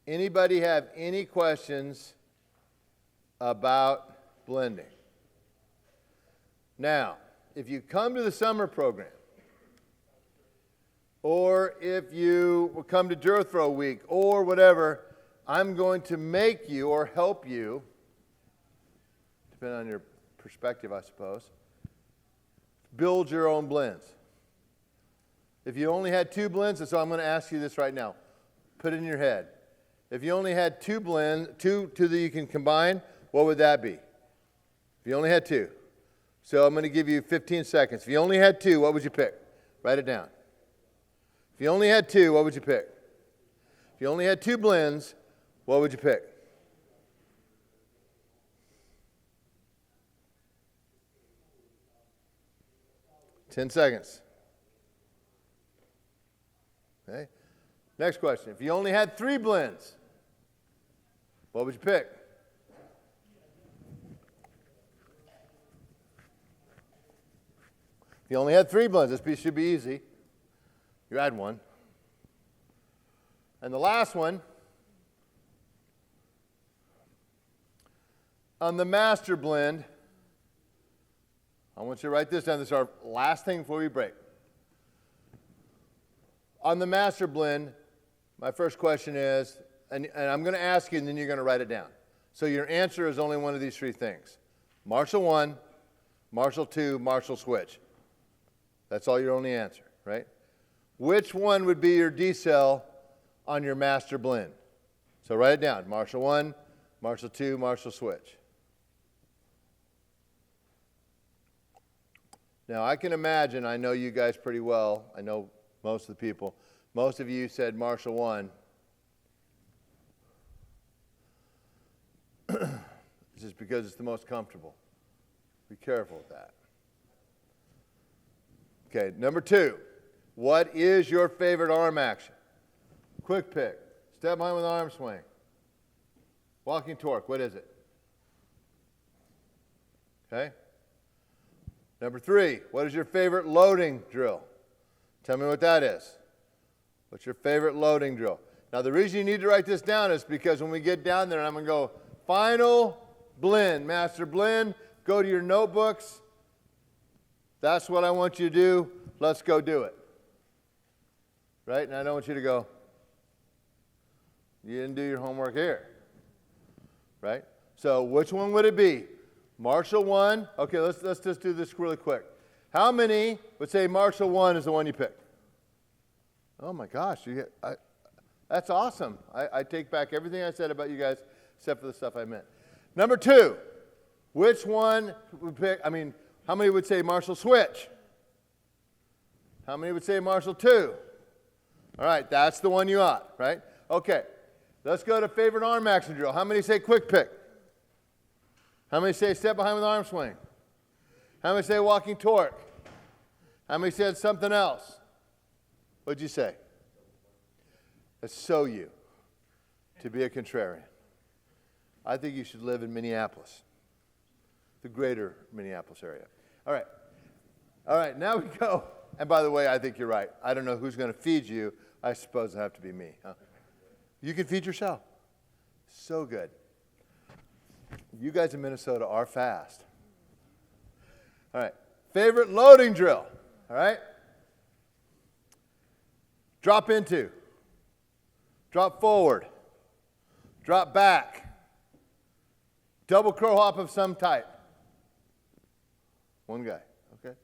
Anybody have any questions about blending? Now, if you come to the summer program, or if you come to Jethro week, or whatever, I'm going to make you or help you, depending on your perspective, I suppose, build your own blends. If you only had 2 blends, and so I'm going to ask you this right now. Put it in your head. If you only had 2 blends, two that you can combine, what would that be? If you only had 2. So I'm going to give you 15 seconds. If you only had 2, what would you pick? Write it down. If you only had 2, what would you pick? If you only had 2 blends, what would you pick? Ten seconds. Okay. Next question. If you only had 3 blends, what would you pick? If you only had 3 blends, this should be easy. You add 1. And the last one, on the master blend, I want you to write this down. This is our last thing before we break. On the master blend, my first question is, and I'm going to ask you, and then you're going to write it down. So your answer is only one of these 3 things. Marshall 1, Marshall 2, Marshall switch. That's all your only answer, right? Which one would be your decel on your master blend? So write it down. Marshall 1, Marshall 2, Marshall switch. Now, I can imagine, I know you guys pretty well. I know most of the people. Most of you said Marshall 1. This is because it's the most comfortable. Be careful with that. Okay, number 2. What is your favorite arm action? Quick pick. Step behind with an arm swing. Walking torque. What is it? Okay. Number 3. What is your favorite loading drill? Tell me what that is. What's your favorite loading drill? Now, the reason you need to write this down is because when we get down there, and I'm going to go final blend, master blend, go to your notebooks. That's what I want you to do. Let's go do it. Right? And I don't want you to go, you didn't do your homework here. Right? So which one would it be? Marshall 1. Okay, let's just do this really quick. How many would say Marshall 1 is the one you picked? Oh my gosh, that's awesome. I take back everything I said about you guys except for the stuff I meant. Number 2, which one would pick, how many would say Marshall switch? How many would say Marshall 2? All right, that's the one you ought, right? Okay, let's go to favorite arm action drill. How many say quick pick? How many say step behind with arm swing? How many say walking torque? How many said something else? What'd you say? That's so you, to be a contrarian. I think you should live in Minneapolis, the greater Minneapolis area. All right, now we go. And by the way, I think you're right. I don't know who's going to feed you. I suppose it'll have to be me. Huh? You can feed yourself. So good. You guys in Minnesota are fast. All right, favorite loading drill. All right? Drop into, drop forward, drop back, double curl hop of some type. One guy, okay?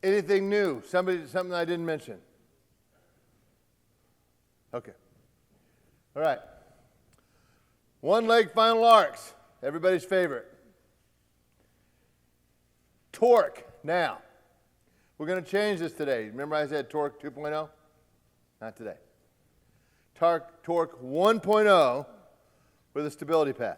Anything new? Something I didn't mention? Okay. All right. One leg final arcs, everybody's favorite. Torque, now. We're going to change this today. Remember I said torque 2.0? Not today. Torque 1.0 with a stability pad.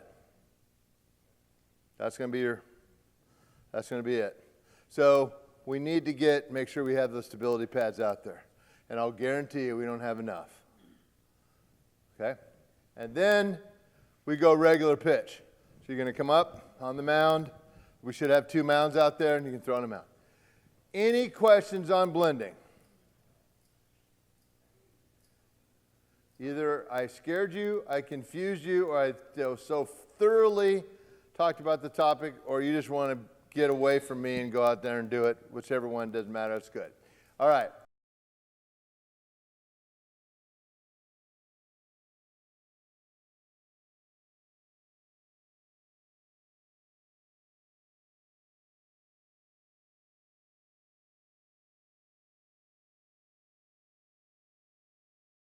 That's going to be it. So we need to make sure we have those stability pads out there. And I'll guarantee you we don't have enough. Okay? And then we go regular pitch. So you're going to come up on the mound. We should have 2 mounds out there, and you can throw them out. Any questions on blending? Either I scared you, I confused you, or I so thoroughly talked about the topic, or you just want to get away from me and go out there and do it. Whichever one, doesn't matter. It's good. All right.